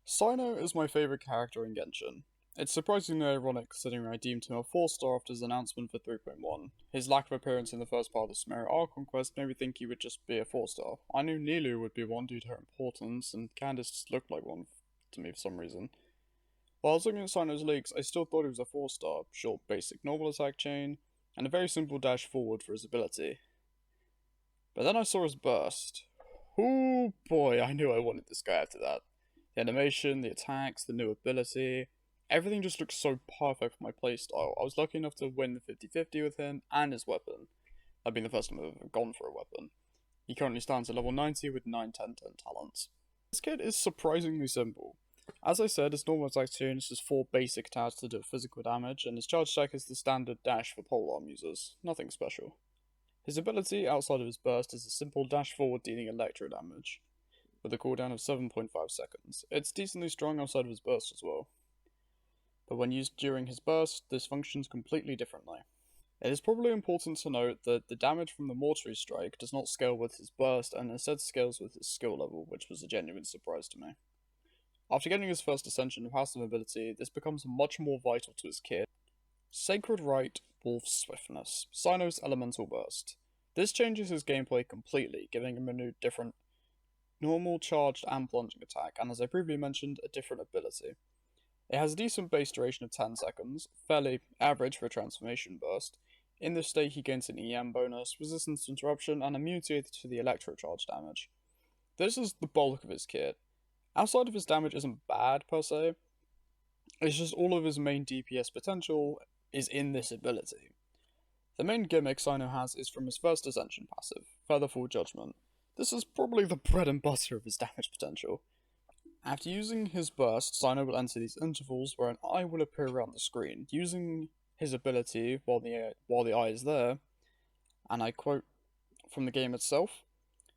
Cyno is my favourite character in Genshin. It's surprisingly ironic considering I deemed him a 4-star after his announcement for 3.1. His lack of appearance in the first part of the Sumeru Arc Conquest made me think he would just be a 4-star. I knew Nilu would be one due to her importance, and Candace looked like one to me for some reason. While I was looking at Cyno's leaks, I still thought he was a 4-star, short basic normal attack chain, and a very simple dash forward for his ability. But then I saw his burst. Oh boy, I knew I wanted this guy after that. The animation, the attacks, the new ability, everything just looks so perfect for my playstyle. I was lucky enough to win the 50-50 with him and his weapon. That being the first time I've ever gone for a weapon. He currently stands at level 90 with 9, 10, 10 talents. This kid is surprisingly simple. As I said, his normal attack chain is just 4 basic attacks to do physical damage, and his charge attack is the standard dash for polearm users. Nothing special. His ability, outside of his burst, is a simple dash forward dealing electro damage, with a cooldown of 7.5 seconds. It's decently strong outside of his burst as well. But when used during his burst, this functions completely differently. It is probably important to note that the damage from the Mortuary Strike does not scale with his burst and instead scales with his skill level, which was a genuine surprise to me. After getting his first ascension of passive ability, this becomes much more vital to his kit. Sacred Rite, Wolf Swiftness, Cyno's Elemental Burst. This changes his gameplay completely, giving him a new different normal, charged, and plunging attack, and as I previously mentioned, a different ability. It has a decent base duration of 10 seconds, fairly average for a transformation burst. In this state he gains an EM bonus, resistance to interruption, and immunity to the electrocharge damage. This is the bulk of his kit. Outside of his damage isn't bad per se, it's just all of his main DPS potential is in this ability. The main gimmick Cyno has is from his first Ascension passive, Featherfall Judgment. This is probably the bread and butter of his damage potential. After using his burst, Cyno will enter these intervals where an eye will appear around the screen. Using his ability while the eye is there, and I quote from the game itself,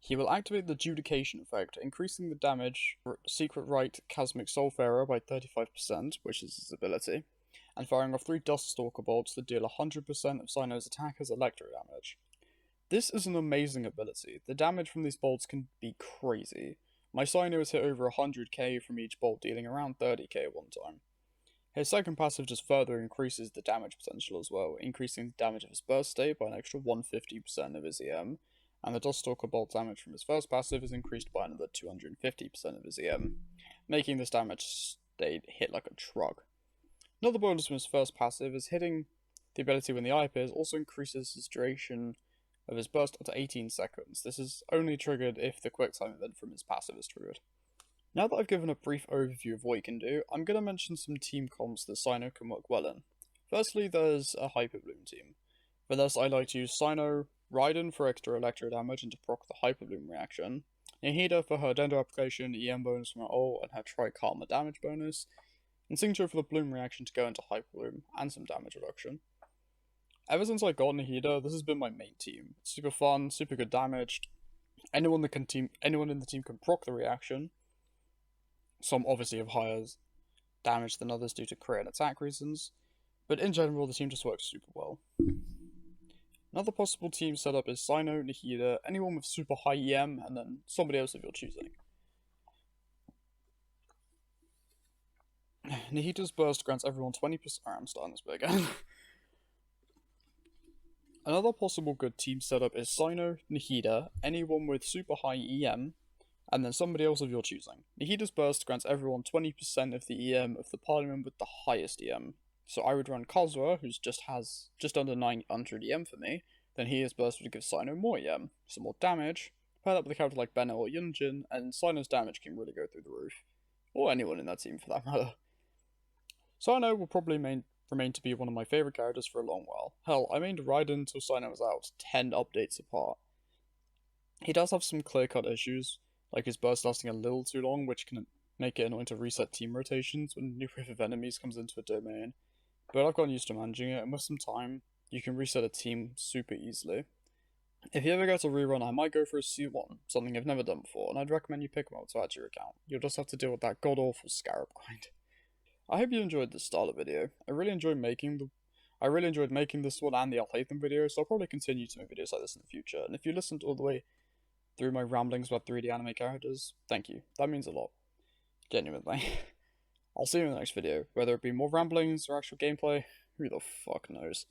he will activate the Judication effect, increasing the damage for Secret Rite Cosmic Soulfarer by 35%, which is his ability, and firing off 3 Duststalker bolts that deal 100% of Cyno's attackers electro damage. This is an amazing ability. The damage from these bolts can be crazy. My Cyno has hit over 100k from each bolt, dealing around 30k at one time. His second passive just further increases the damage potential as well, increasing the damage of his burst state by an extra 150% of his EM, and the Duststalker bolt damage from his first passive is increased by another 250% of his EM, making this damage state hit like a truck. Another bonus from his first passive is hitting the ability when the eye appears also increases his duration of his burst up to 18 seconds. This is only triggered if the quick time event from his passive is triggered. Now that I've given a brief overview of what he can do, I'm going to mention some team comps that Cyno can work well in. Firstly, there's a Hyperbloom team. For this, I like to use Cyno, Raiden for extra electro damage and to proc the Hyperbloom reaction, Nihida for her Dendo application, EM bonus from her ult, and her Tri-Karma damage bonus, and Xingqiu for the Bloom reaction to go into Hyperbloom, and some damage reduction. Ever since I got Nihida, this has been my main team. It's super fun, super good damage. Anyone in the team can proc the reaction. Some obviously have higher damage than others due to crit and attack reasons, but in general the team just works super well. Another possible team setup is Cyno, Nihida, anyone with super high EM, and then somebody else of your choosing. Nihida's burst grants everyone 20%. I'm starting this bit again. Another possible good team setup is Cyno, Nihida, anyone with super high EM, and then somebody else of your choosing. Nihida's burst grants everyone 20% of the EM of the parliament with the highest EM. So I would run Kazuha, who has just under 900 EM for me, then his burst would give Cyno more EM, some more damage, pair that with a character like Benno or Yunjin, and Cyno's damage can really go through the roof. Or anyone in that team for that matter. Cyno will probably remain to be one of my favourite characters for a long while. Hell, I mained Raiden until Cyno was out, 10 updates apart. He does have some clear-cut issues, like his burst lasting a little too long, which can make it annoying to reset team rotations when a new wave of enemies comes into a domain. But I've gotten used to managing it, and with some time, you can reset a team super easily. If you ever get a rerun, I might go for a C1, something I've never done before, and I'd recommend you pick one to add to your account. You'll just have to deal with that god-awful Scarab grind. I hope you enjoyed this style of video. I really enjoyed making this one and the Alhaitham video, so I'll probably continue to make videos like this in the future. And if you listened all the way through my ramblings about 3D anime characters, thank you. That means a lot. Genuinely. I'll see you in the next video, whether it be more ramblings or actual gameplay, who the fuck knows.